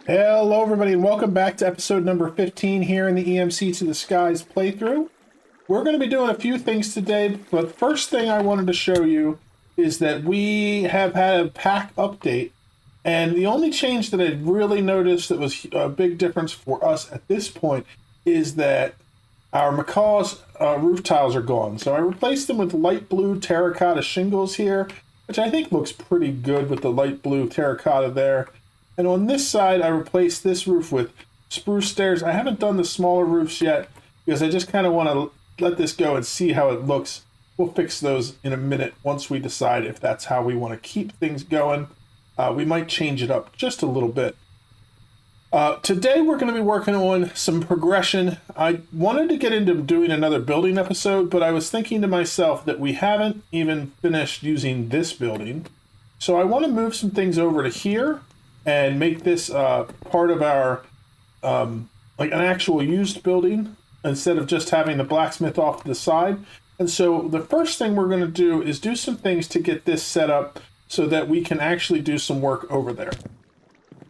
Hello, everybody, and welcome back to episode number 15 here in the EMC to the Skies playthrough. We're going to be doing a few things today, but first thing I wanted to show you is that we have had a pack update, and the only change that I really noticed that was a big difference for us at this point is that our Macaw's roof tiles are gone. So I replaced them with light blue terracotta shingles here, which I think looks pretty good with the light blue terracotta there. And on this side, I replaced this roof with spruce stairs. I haven't done the smaller roofs yet because I just kind of want to let this go and see how it looks. We'll fix those in a minute once we decide if that's how we want to keep things going. We might change it up just a little bit. Today we're going to be working on some progression. I wanted to get into doing another building episode, but I was thinking to myself that we haven't even finished using this building. So I want to move some things over to here and make this part of our, like an actual used building instead of just having the blacksmith off to the side. And so the first thing we're going to do is do some things to get this set up so that we can actually do some work over there.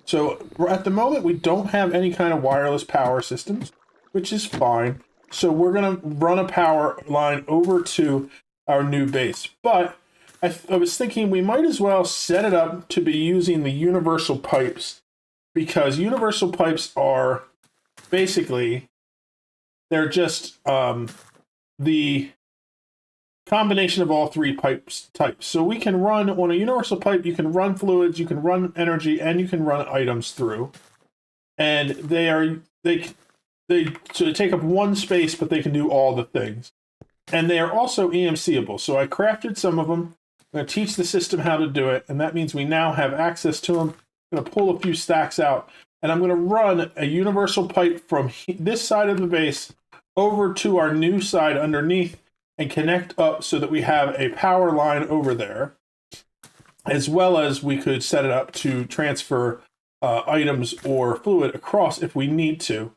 So at the moment, we don't have any kind of wireless power systems, which is fine. So we're going to run a power line over to our new base. But I was thinking we might as well set it up to be using the universal pipes, because universal pipes are basically, they're just the combination of all three types. So we can run on a universal pipe, you can run fluids, you can run energy, and you can run items through. And they take up one space, but they can do all the things. And they are also EMCable. So I crafted some of them. I'm going to teach the system how to do it, and that means we now have access to them. I'm going to pull a few stacks out, and I'm going to run a universal pipe from this side of the base over to our new side underneath and connect up so that we have a power line over there, as well as we could set it up to transfer items or fluid across if we need to.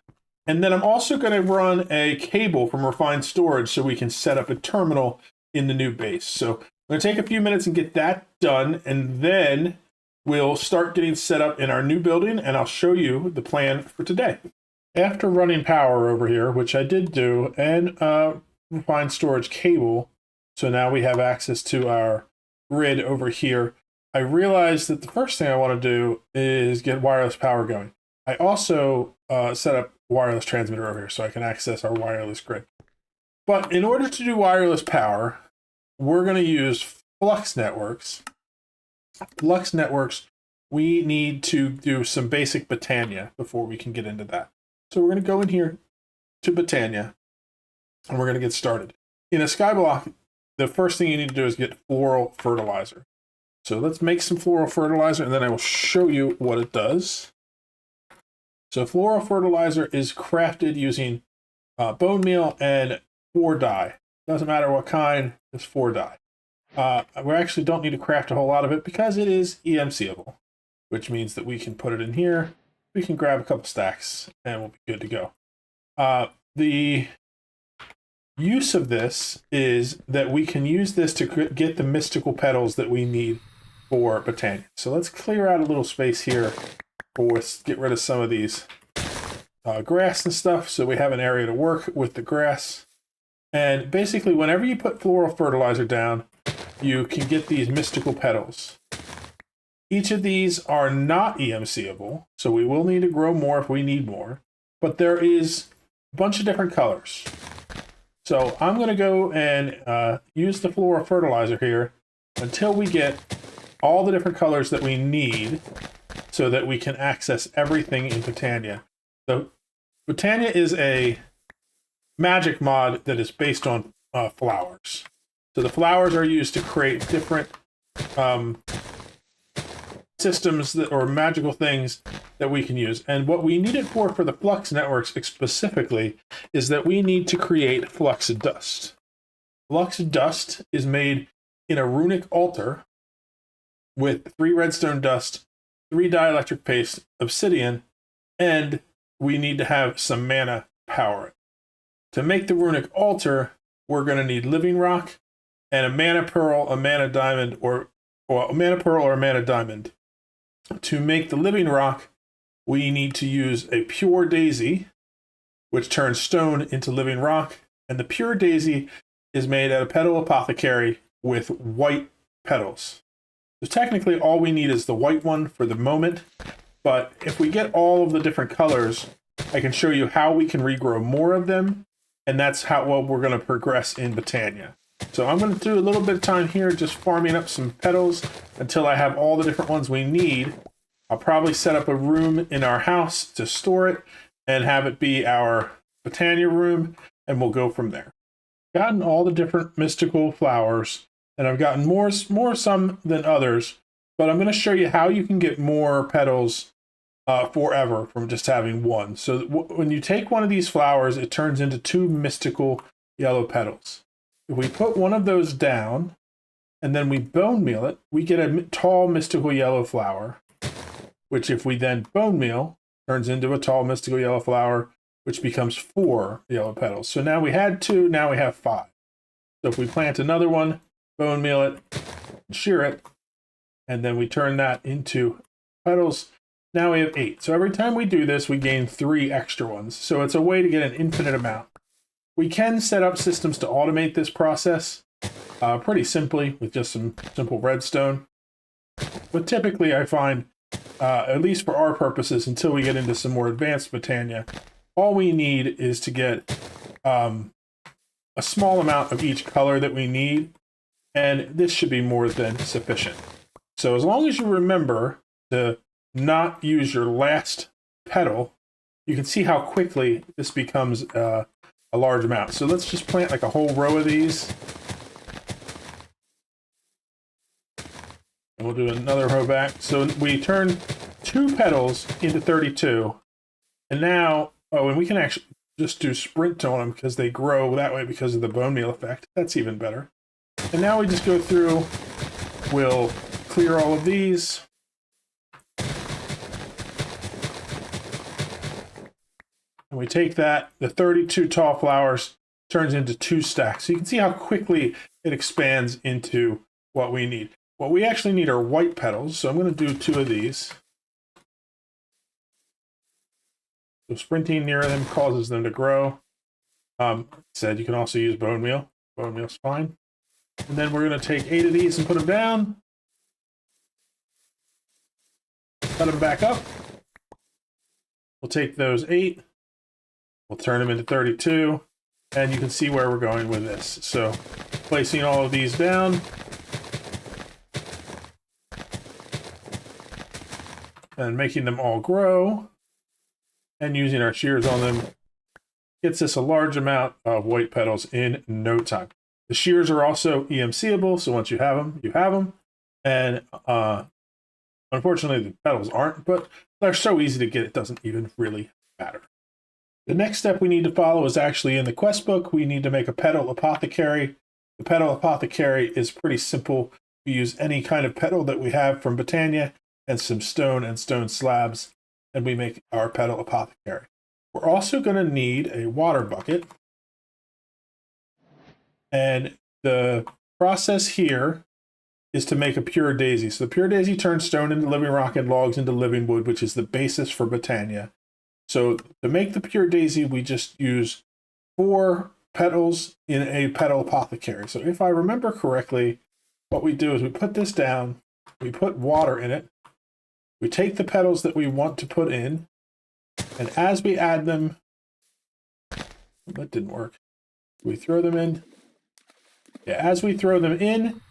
And then I'm also going to run a cable from refined storage so we can set up a terminal in the new base. So I'm going to take a few minutes and get that done, and then we'll start getting set up in our new building, and I'll show you the plan for today. After running power over here, which I did do, and refined storage cable, so now we have access to our grid over here, I realized that the first thing I want to do is get wireless power going. I also set up wireless transmitter over here so I can access our wireless grid. But in order to do wireless power, we're going to use Flux Networks. Flux Networks, we need to do some basic Botania before we can get into that. So we're going to go in here to Botania, and we're going to get started. In a skyblock, the first thing you need to do is get floral fertilizer. So let's make some floral fertilizer, and then I will show you what it does. So floral fertilizer is crafted using bone meal and 4 dye. Doesn't matter what kind, it's 4 dye. We actually don't need to craft a whole lot of it because it is EMCable, which means that we can put it in here. We can grab a couple stacks and we'll be good to go. The use of this is that we can use this to get the mystical petals that we need for Botania. So let's clear out a little space here for get rid of some of these grass and stuff so we have an area to work with the grass. And basically, whenever you put floral fertilizer down, you can get these mystical petals. Each of these are not EMCable, so we will need to grow more if we need more. But there is a bunch of different colors. So I'm going to go and use the floral fertilizer here until we get all the different colors that we need so that we can access everything in Botania. So Botania is a magic mod that is based on flowers. So the flowers are used to create different systems that, or magical things that we can use. And what we need it for the Flux Networks specifically is that we need to create Flux Dust. Flux Dust is made in a runic altar with 3 redstone dust, 3 dielectric paste, obsidian, and we need to have some mana power. To make the runic altar, we're going to need living rock and a mana pearl, a mana diamond, or a mana pearl or a mana diamond. To make the living rock, we need to use a pure daisy, which turns stone into living rock. And the pure daisy is made at a petal apothecary with white petals. So technically all we need is the white one for the moment. But if we get all of the different colors, I can show you how we can regrow more of them. And that's how well we're going to progress in Botania. So I'm going to do a little bit of time here just farming up some petals until I have all the different ones we need. I'll probably set up a room in our house to store it and have it be our Botania room, and we'll go from there. Gotten all the different mystical flowers, and I've gotten more some than others, but I'm going to show you how you can get more petals forever from just having one. So when you take one of these flowers, it turns into 2 mystical yellow petals. If we put one of those down and then we bone meal it, we get a tall mystical yellow flower, which if we then bone meal, turns into a tall mystical yellow flower, which becomes 4 yellow petals. So now we had 2, now we have 5. So if we plant another one, bone meal it, shear it, and then we turn that into petals, now we have 8. So every time we do this, we gain 3 extra ones. So it's a way to get an infinite amount. We can set up systems to automate this process pretty simply with just some simple redstone. But typically I find, at least for our purposes, until we get into some more advanced Botania, all we need is to get a small amount of each color that we need, and this should be more than sufficient. So as long as you remember to not use your last petal, you can see how quickly this becomes a large amount. So let's just plant like a whole row of these. And we'll do another row back. So we turn 2 petals into 32. And now, and we can actually just do sprint on them because they grow that way because of the bone meal effect. That's even better. And now we just go through, we'll clear all of these. And we take that, the 32 tall flowers turns into 2 stacks. So you can see how quickly it expands into what we need. What we actually need are white petals. So I'm going to do 2 of these. So sprinting near them causes them to grow. Said you can also use bone meal. Bone meal's fine. And then we're going to take 8 of these and put them down. Cut them back up. We'll take those 8. We'll turn them into 32, and you can see where we're going with this. So placing all of these down. And making them all grow. And using our shears on them gets us a large amount of white petals in no time. The shears are also EMCable, so once you have them, you have them. And unfortunately, the petals aren't, but they're so easy to get, it doesn't even really matter. The next step we need to follow is actually in the quest book. We need to make a petal apothecary. The petal apothecary is pretty simple. We use any kind of petal that we have from Botania and some stone and stone slabs, and we make our petal apothecary. We're also going to need a water bucket. And the process here is to make a pure daisy. So the pure daisy turns stone into living rock and logs into living wood, which is the basis for Botania. So to make the pure daisy, we just use 4 petals in a petal apothecary. So if I remember correctly, what we do is we put this down, we put water in it, we take the petals that we want to put in, and as we add them, that didn't work. We throw them in. Yeah, as we throw them in,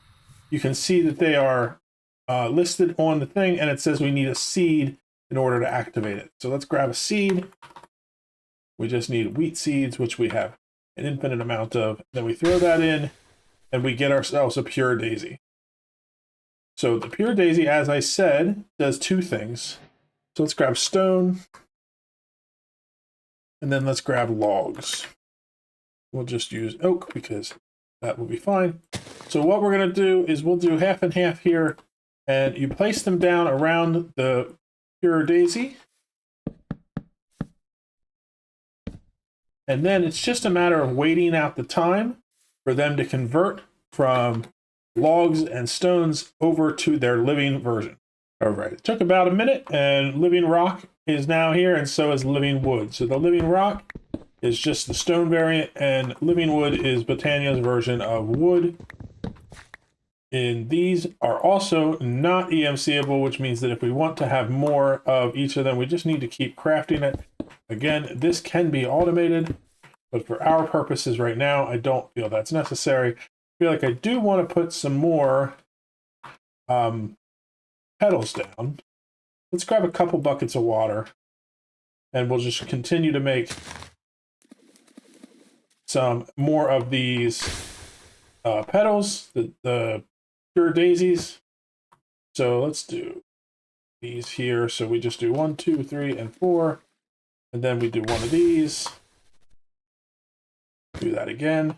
you can see that they are listed on the thing, and it says we need a seed in order to activate it. So let's grab a seed. We just need wheat seeds, which we have an infinite amount of. Then we throw that in, and we get ourselves a pure daisy. So the pure daisy, as I said, does 2 things. So let's grab stone, and then let's grab logs. We'll just use oak because that will be fine. So what we're going to do is we'll do half and half here, and you place them down around the pure daisy. And then it's just a matter of waiting out the time for them to convert from logs and stones over to their living version. All right, it took about a minute, and living rock is now here, and so is living wood. So the living rock is just the stone variant, and living wood is Botania's version of wood. And these are also not EMCable, which means that if we want to have more of each of them, we just need to keep crafting it. Again, this can be automated, but for our purposes right now, I don't feel that's necessary. I feel like I do want to put some more petals down. Let's grab a couple buckets of water, and we'll just continue to make some more of these petals, the pure daisies. So let's do these here. So we just do 1, 2, 3, and 4, and then we do one of these. Do that again.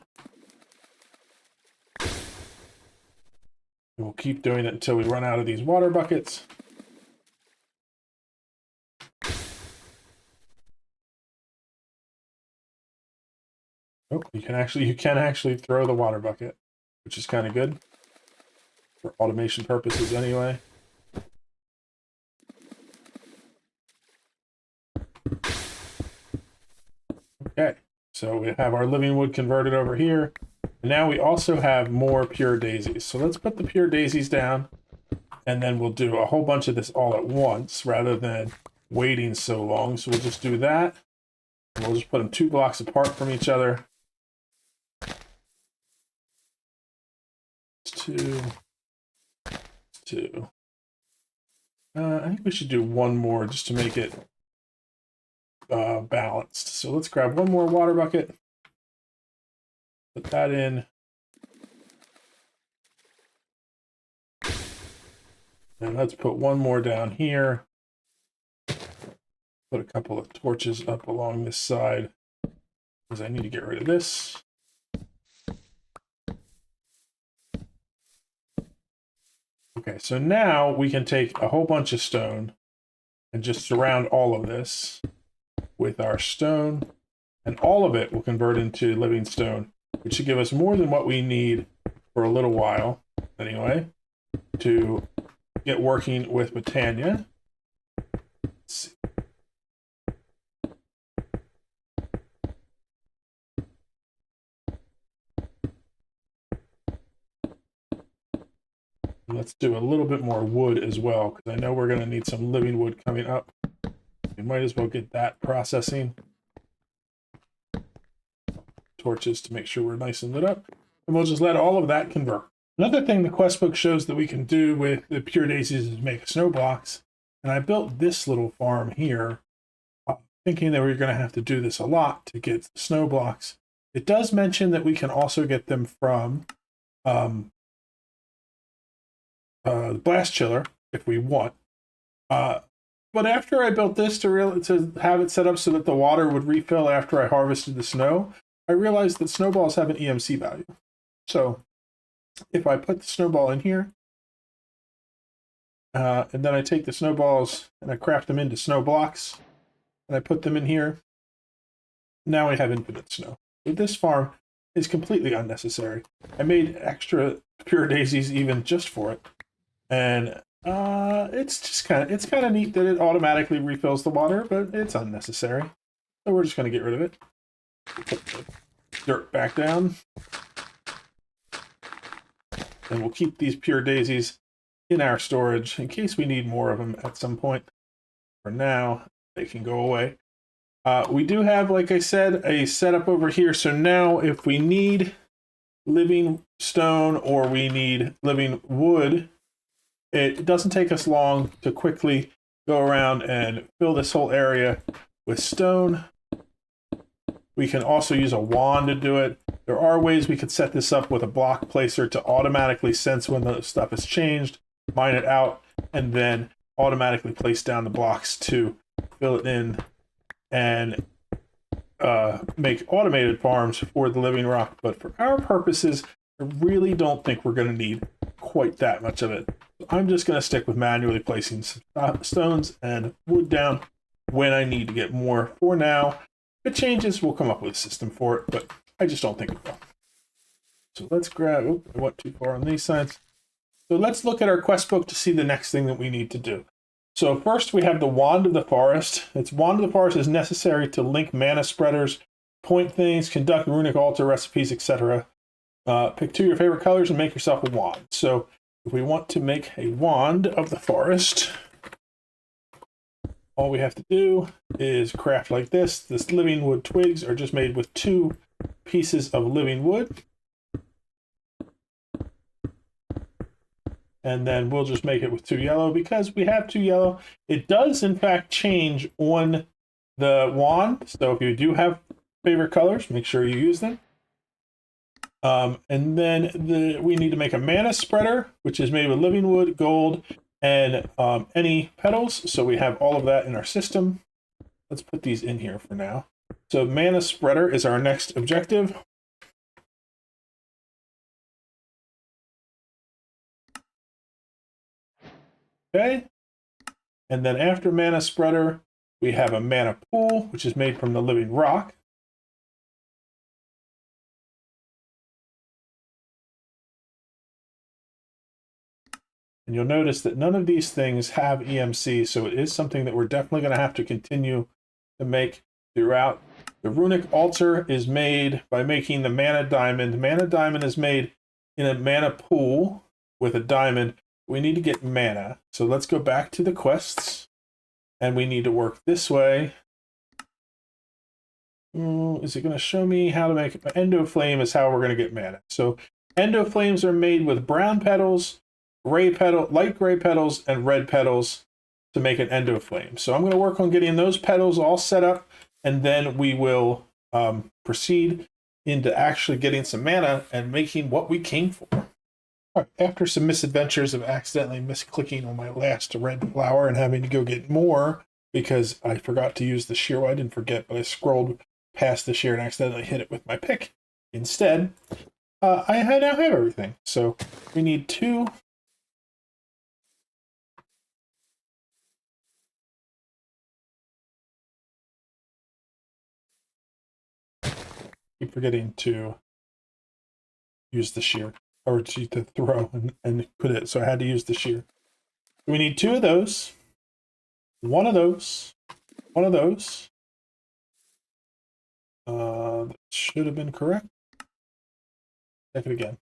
And we'll keep doing it until we run out of these water buckets. Oh, you can actually throw the water bucket, which is kind of good for automation purposes anyway. Okay, so we have our living wood converted over here. And now we also have more pure daisies. So let's put the pure daisies down, and then we'll do a whole bunch of this all at once rather than waiting so long. So we'll just do that. And we'll just put them 2 blocks apart from each other. 2. I think we should do one more just to make it balanced. So let's grab one more water bucket. Put that in. And let's put one more down here. Put a couple of torches up along this side because I need to get rid of this. Okay, so now we can take a whole bunch of stone and just surround all of this with our stone, and all of it will convert into living stone, which should give us more than what we need for a little while, anyway, to get working with Botania. Let's see. Let's do a little bit more wood as well, because I know we're going to need some living wood coming up. We might as well get that processing. Torches to make sure we're nice and lit up. And we'll just let all of that convert. Another thing the quest book shows that we can do with the pure daisies is make snow blocks. And I built this little farm here, thinking that we we're going to have to do this a lot to get the snow blocks. It does mention that we can also get them from the blast chiller if we want. But after I built this to have it set up so that the water would refill after I harvested the snow, I realized that snowballs have an EMC value. So if I put the snowball in here, and then I take the snowballs and I craft them into snow blocks, and I put them in here, now I have infinite snow. So this farm is completely unnecessary. I made extra pure daisies even just for it. And it's kind of neat that it automatically refills the water, but it's unnecessary. So we're just going to get rid of it. Put the dirt back down. And we'll keep these pure daisies in our storage in case we need more of them at some point. For now, they can go away. We do have, like I said, a setup over here. So now if we need living stone or we need living wood, it doesn't take us long to quickly go around and fill this whole area with stone. We can also use a wand to do it. There are ways we could set this up with a block placer to automatically sense when the stuff has changed, mine it out, and then automatically place down the blocks to fill it in and make automated farms for the living rock. But for our purposes, I really don't think we're going to need quite that much of it. I'm just going to stick with manually placing stones and wood down when I need to get more. For now, if it changes, we'll come up with a system for it, but I just don't think it will. So let's grab, I went too far on these sides. So let's look at our quest book to see the next thing that we need to do. So first we have the Wand of the Forest. Its Wand of the Forest is necessary to link mana spreaders, point things, conduct runic altar recipes, etc. Pick 2 of your favorite colors and make yourself a wand. So if we want to make a Wand of the Forest, all we have to do is craft like this. This living wood twigs are just made with 2 pieces of living wood. And then we'll just make it with 2 yellow because we have 2 yellow. It does, in fact, change on the wand. So if you do have favorite colors, make sure you use them. And then we need to make a mana spreader, which is made with living wood, gold, and any petals. So we have all of that in our system. Let's put these in here for now. So mana spreader is our next objective. Okay. And then after mana spreader, we have a mana pool, which is made from the living rock. And you'll notice that none of these things have EMC, so it is something that we're definitely going to have to continue to make throughout. The runic altar is made by making the mana diamond. The mana diamond is made in a mana pool with a diamond. We need to get mana. So let's go back to the quests, and we need to work this way. Is it going to show me how to make it? Endo Flame is how we're going to get mana. So Endo Flames are made with brown petals, light gray petals, and red petals to make an Endo Flame. So I'm going to work on getting those petals all set up, and then we will proceed into actually getting some mana and making what we came for. All right, after some misadventures of accidentally misclicking on my last red flower and having to go get more because I forgot to use the shear. Well, I didn't forget, but I scrolled past the shear and accidentally hit it with my pick. Instead, I now have everything. So we need 2. Keep forgetting to use the shear, or to throw and put it. So I had to use the shear. We need 2 of those, 1 of those, 1 of those. That should have been correct. Check it again.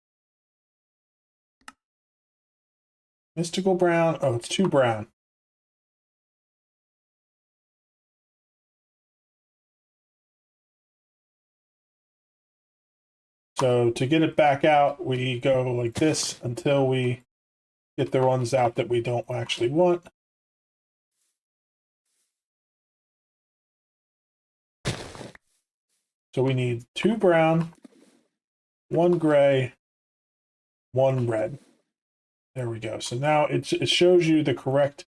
Mystical brown. Oh, it's 2 brown. So to get it back out, we go like this until we get the ones out that we don't actually want. So we need 2 brown, 1 gray, 1 red. There we go. So now it shows you the correct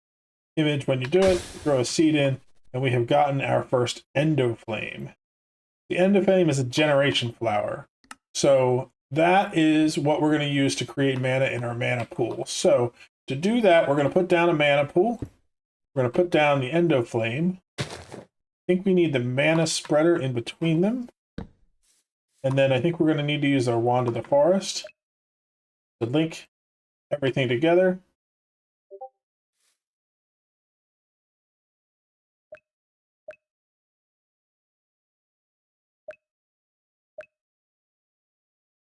image when you do it. Throw a seed in, and we have gotten our first Endo Flame. The Endo Flame is a generation flower. So that is what we're going to use to create mana in our mana pool. So to do that, we're going to put down a mana pool. We're going to put down the Endo Flame. I think we need the mana spreader in between them. And then I think we're going to need to use our Wand of the Forest to link everything together.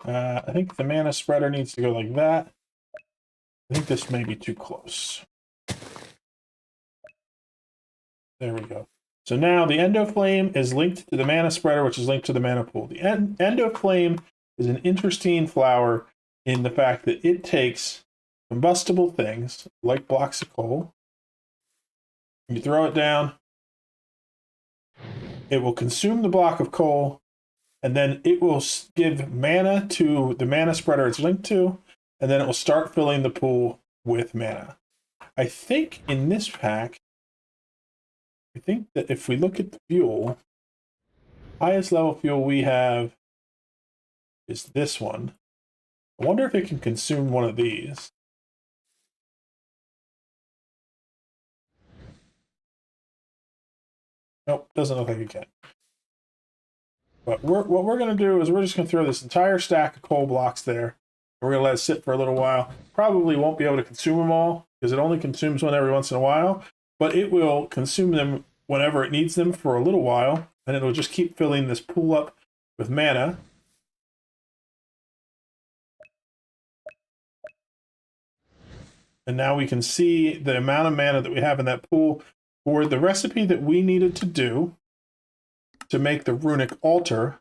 I think the mana spreader needs to go like that. I think this may be too close. There we go. So now the Endo Flame is linked to the mana spreader, which is linked to the mana pool. The Endo Flame is an interesting flower in the fact that it takes combustible things, like blocks of coal. You throw it down, it will consume the block of coal, and then it will give mana to the mana spreader it's linked to, and then it will start filling the pool with mana. I think in this pack, I think that if we look at the fuel, highest level fuel we have is this one. I wonder if it can consume one of these. Nope, doesn't look like it can. But what we're going to do is we're just going to throw this entire stack of coal blocks there. We're going to let it sit for a little while. Probably won't be able to consume them all because it only consumes one every once in a while, but it will consume them whenever it needs them for a little while, and it'll just keep filling this pool up with mana. And now we can see the amount of mana that we have in that pool for the recipe that we needed to do to make the runic altar.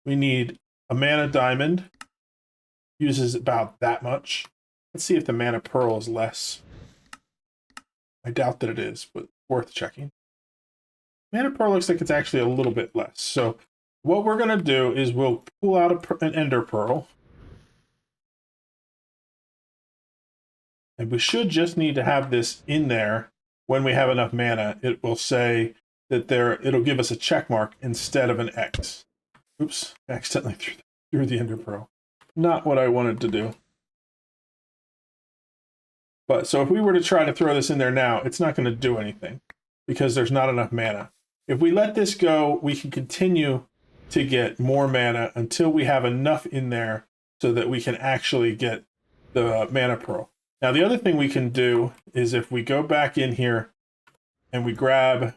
We need a mana diamond, uses about that much. Let's see if the mana pearl is less. I doubt that it is, but worth checking. Mana pearl looks like it's actually a little bit less. So what we're going to do is we'll pull out an ender pearl. And we should just need to have this in there when we have enough mana. It will say that it'll give us a check mark instead of an X. Oops, I accidentally threw the ender pearl. Not what I wanted to do. But so if we were to try to throw this in there now, it's not going to do anything because there's not enough mana. If we let this go, we can continue to get more mana until we have enough in there so that we can actually get the mana pearl. Now, the other thing we can do is if we go back in here and we grab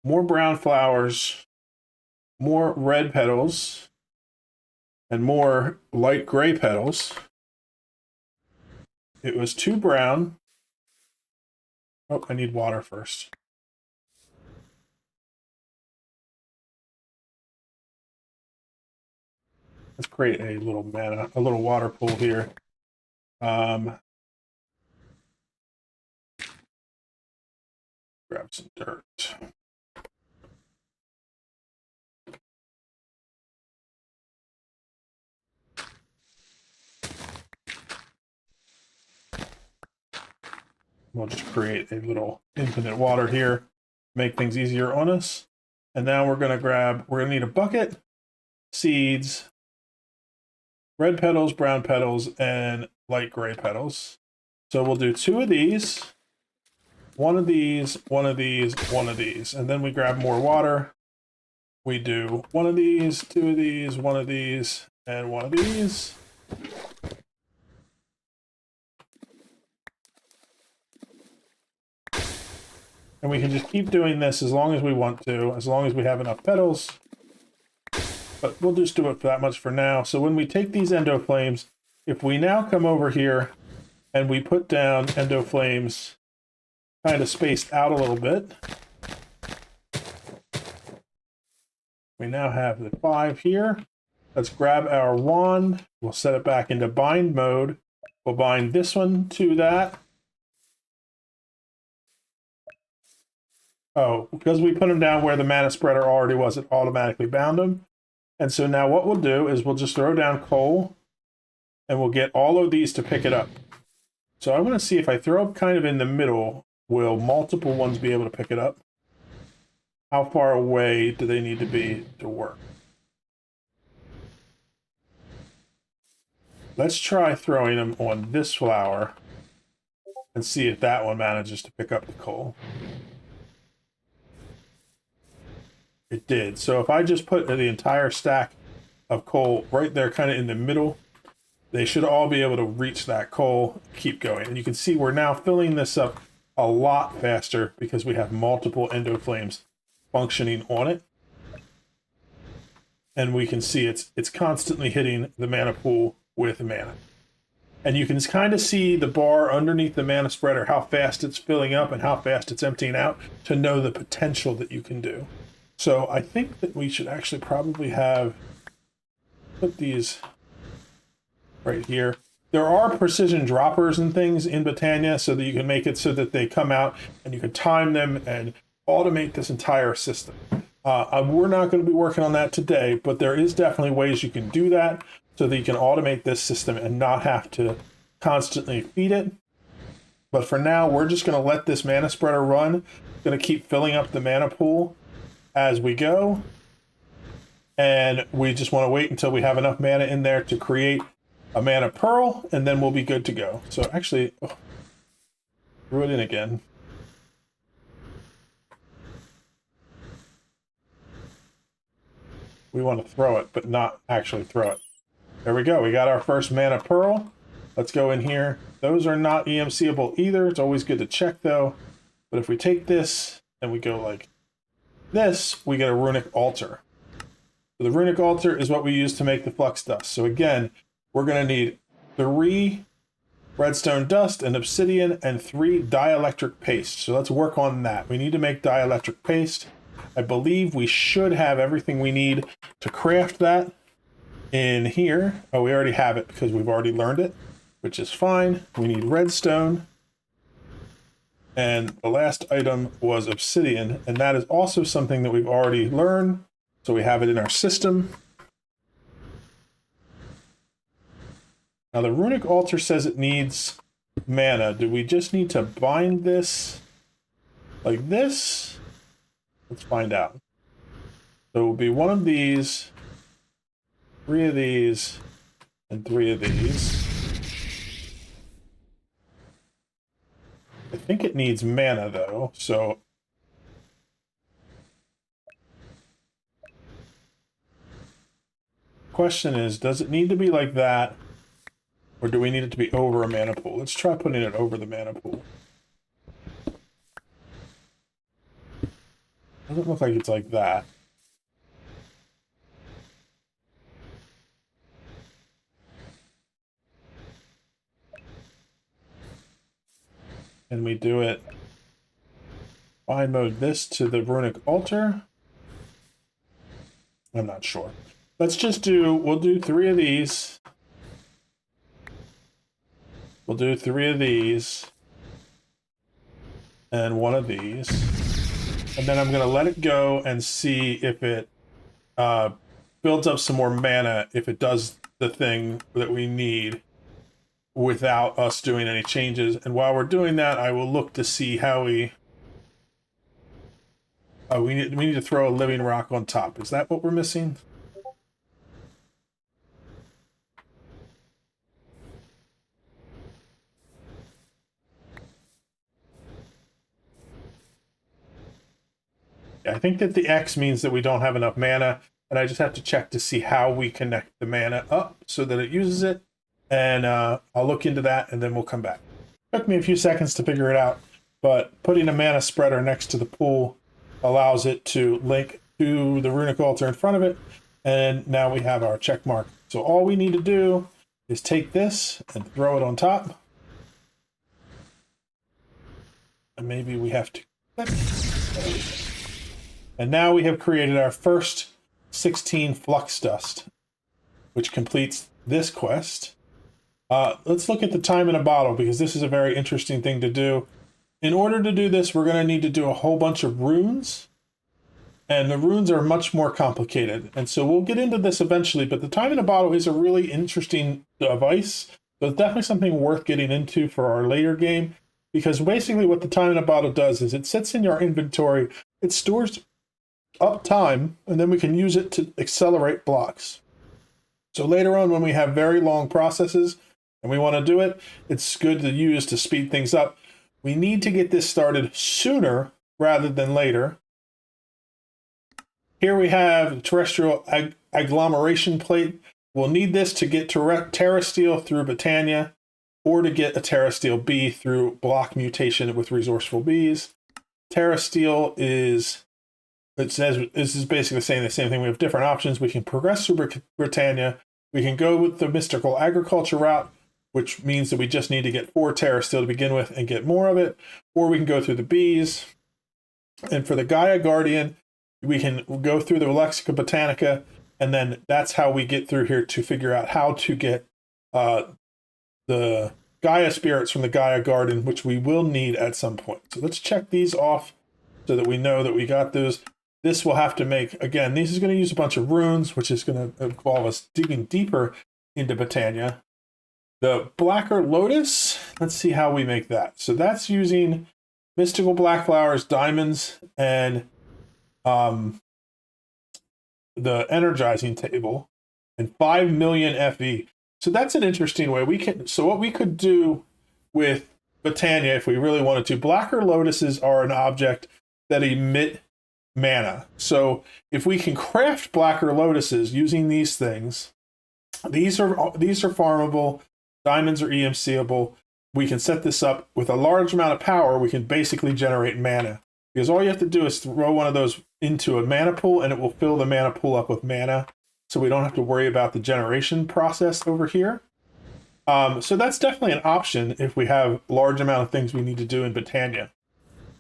more brown flowers, more red petals, and more light gray petals. It was 2 brown. Oh, I need water first. Let's create a little water pool here. Grab some dirt. We'll just create a little infinite water here, make things easier on us. And now we're going to need a bucket, seeds, red petals, brown petals, and light gray petals. So we'll do 2 of these, 1 of these, 1 of these, 1 of these. And then we grab more water. We do 1 of these, 2 of these, 1 of these, and 1 of these. And we can just keep doing this as long as we want to, as long as we have enough petals. But we'll just do it for that much for now. So when we take these endo flames, if we now come over here and we put down endo flames kind of spaced out a little bit, we now have the 5 here. Let's grab our wand. We'll set it back into bind mode. We'll bind this one to that. Oh, because we put them down where the mana spreader already was, it automatically bound them. And so now what we'll do is we'll just throw down coal and we'll get all of these to pick it up. So I want to see if I throw up kind of in the middle, will multiple ones be able to pick it up? How far away do they need to be to work? Let's try throwing them on this flower and see if that one manages to pick up the coal. It did. So if I just put the entire stack of coal right there kind of in the middle, they should all be able to reach that coal, keep going. And you can see we're now filling this up a lot faster because we have multiple endo flames functioning on it. And we can see it's constantly hitting the mana pool with mana. And you can kind of see the bar underneath the mana spreader, how fast it's filling up and how fast it's emptying out to know the potential that you can do. So I think that we should actually probably put these right here. There are precision droppers and things in Botania so that you can make it so that they come out and you can time them and automate this entire system. We're not going to be working on that today, but there is definitely ways you can do that so that you can automate this system and not have to constantly feed it. But for now, we're just going to let this mana spreader run. Going to keep filling up the mana pool as we go. And we just want to wait until we have enough mana in there to create a mana pearl, and then we'll be good to go. So actually, threw it in again. We want to throw it, but not actually throw it. There we go. We got our first mana pearl. Let's go in here. Those are not EMCable either. It's always good to check though. But if we take this and we go like this, we get a runic altar. So the runic altar is what we use to make the flux dust. So again, we're going to need 3 redstone dust and obsidian and 3 dielectric paste. So let's work on that. We need to make dielectric paste. I believe we should have everything we need to craft that in here. Oh, we already have it because we've already learned it, which is fine. We need redstone. And the last item was obsidian, and that is also something that we've already learned. So we have it in our system. Now the runic altar says it needs mana. Do we just need to bind this like this? Let's find out. So it will be 1 of these, 3 of these, and 3 of these. I think it needs mana though, so question is, does it need to be like that, or do we need it to be over a mana pool? Let's try putting it over the mana pool. Doesn't look like it's like that. And we do it, bind mode this to the runic altar. I'm not sure. Let's just do, we'll do 3 of these. We'll do 3 of these. And 1 of these. And then I'm going to let it go and see if it builds up some more mana, if it does the thing that we need without us doing any changes. And while we're doing that, I will look to see how we need to throw a living rock on top. Is that what we're missing? Yeah, I think that the X means that we don't have enough mana, and I just have to check to see how we connect the mana up so that it uses it. And I'll look into that, and then we'll come back. Took me a few seconds to figure it out, but putting a mana spreader next to the pool allows it to link to the runic altar in front of it, and now we have our check mark. So all we need to do is take this and throw it on top. And maybe we have to click. And now we have created our first 16 flux dust, which completes this quest. Let's look at the time in a bottle, because this is a very interesting thing to do. In order to do this, we're going to need to do a whole bunch of runes, and the runes are much more complicated. And so we'll get into this eventually, but the time in a bottle is a really interesting device. So it's definitely something worth getting into for our later game, because basically what the time in a bottle does is it sits in your inventory, it stores up time, and then we can use it to accelerate blocks. So later on, when we have very long processes and we want to do it, it's good to use to speed things up. We need to get this started sooner rather than later. Here we have the terrestrial agglomeration plate. We'll need this to get terrasteel through Botania, or to get a terrasteel bee through block mutation with resourceful bees. Terrasteel is, it says, this is basically saying the same thing. We have different options. We can progress through Britannia. We can go with the mystical agriculture route, which means that we just need to get 4 terrasteel to begin with and get more of it. Or we can go through the bees. And for the Gaia Guardian, we can go through the Lexica Botanica, and then that's how we get through here to figure out how to get the Gaia spirits from the Gaia Garden, which we will need at some point. So let's check these off so that we know that we got those. This will have to make, again, this is going to use a bunch of runes, which is going to involve us digging deeper into Botania. The Blacker Lotus, let's see how we make that. So that's using mystical black flowers, diamonds, and the energizing table, and 5 million FE. So that's an interesting way. We can, so what we could do with Botania, if we really wanted to, Blacker Lotuses are an object that emit mana. So if we can craft Blacker Lotuses using these things, these are farmable. Diamonds are EMCable. We can set this up with a large amount of power. We can basically generate mana, because all you have to do is throw one of those into a mana pool and it will fill the mana pool up with mana. So we don't have to worry about the generation process over here. So that's definitely an option if we have a large amount of things we need to do in Botania.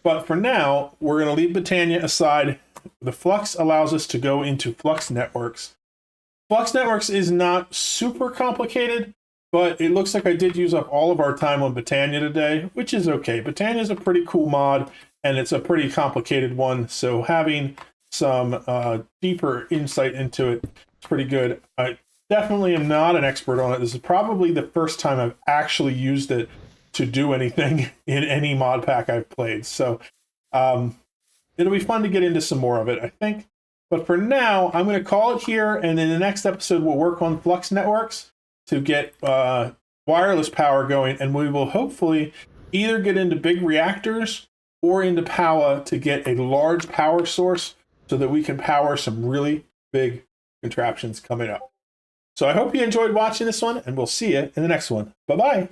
But for now, we're going to leave Botania aside. The Flux allows us to go into Flux Networks. Flux Networks is not super complicated, but it looks like I did use up all of our time on Botania today, which is okay. Botania is a pretty cool mod, and it's a pretty complicated one, so having some deeper insight into it is pretty good. I definitely am not an expert on it. This is probably the first time I've actually used it to do anything in any mod pack I've played. So it'll be fun to get into some more of it, I think. But for now, I'm going to call it here, and in the next episode, we'll work on Flux Networks to get wireless power going, and we will hopefully either get into big reactors or into power to get a large power source so that we can power some really big contraptions coming up. So I hope you enjoyed watching this one, and we'll see you in the next one. Bye-bye.